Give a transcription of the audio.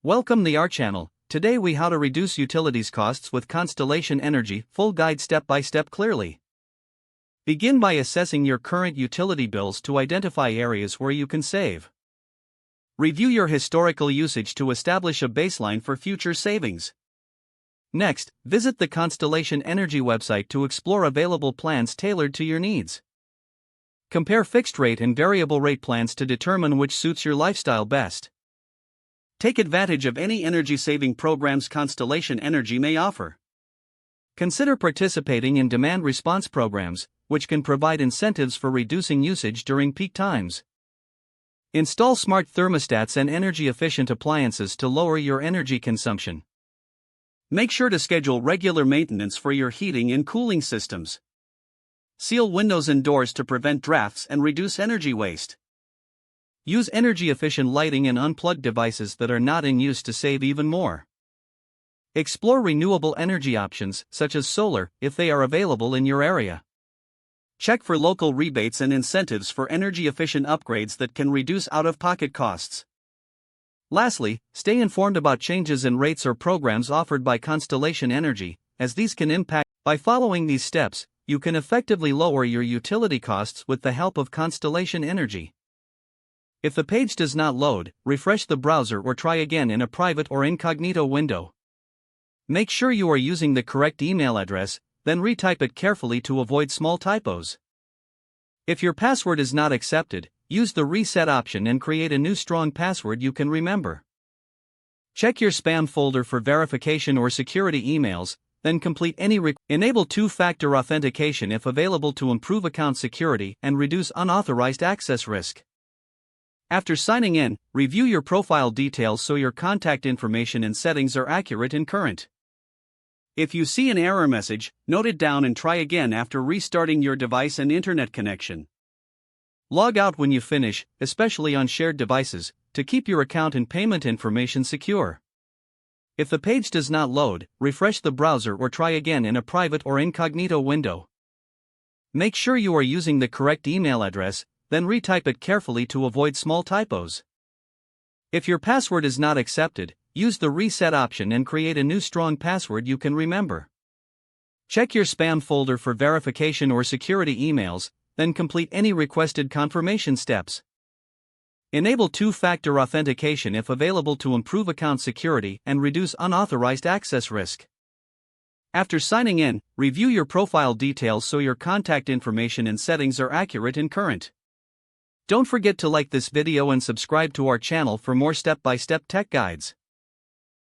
Welcome to our channel. Today we how to reduce utilities costs with Constellation Energy, full guide step by step clearly. Begin by assessing your current utility bills to identify areas where you can save. Review your historical usage to establish a baseline for future savings. Next, visit the Constellation Energy website to explore available plans tailored to your needs. Compare fixed rate and variable rate plans to determine which suits your lifestyle best. Take advantage of any energy-saving programs Constellation Energy may offer. Consider participating in demand response programs, which can provide incentives for reducing usage during peak times. Install smart thermostats and energy-efficient appliances to lower your energy consumption. Make sure to schedule regular maintenance for your heating and cooling systems. Seal windows and doors to prevent drafts and reduce energy waste. Use energy-efficient lighting and unplug devices that are not in use to save even more. Explore renewable energy options, such as solar, if they are available in your area. Check for local rebates and incentives for energy-efficient upgrades that can reduce out-of-pocket costs. Lastly, stay informed about changes in rates or programs offered by Constellation Energy, as these can impact. By following these steps, you can effectively lower your utility costs with the help of Constellation Energy. If the page does not load, refresh the browser or try again in a private or incognito window. Make sure you are using the correct email address, then retype it carefully to avoid small typos. If your password is not accepted, use the reset option and create a new strong password you can remember. Check your spam folder for verification or security emails, then complete any Enable two-factor authentication if available to improve account security and reduce unauthorized access risk. After signing in, review your profile details so your contact information and settings are accurate and current. If you see an error message, note it down and try again after restarting your device and internet connection. Log out when you finish, especially on shared devices, to keep your account and payment information secure. If the page does not load, refresh the browser or try again in a private or incognito window. Make sure you are using the correct email address, then retype it carefully to avoid small typos. If your password is not accepted, use the reset option and create a new strong password you can remember. Check your spam folder for verification or security emails, then complete any requested confirmation steps. Enable two-factor authentication if available to improve account security and reduce unauthorized access risk. After signing in, review your profile details so your contact information and settings are accurate and current. Don't forget to like this video and subscribe to our channel for more step-by-step tech guides.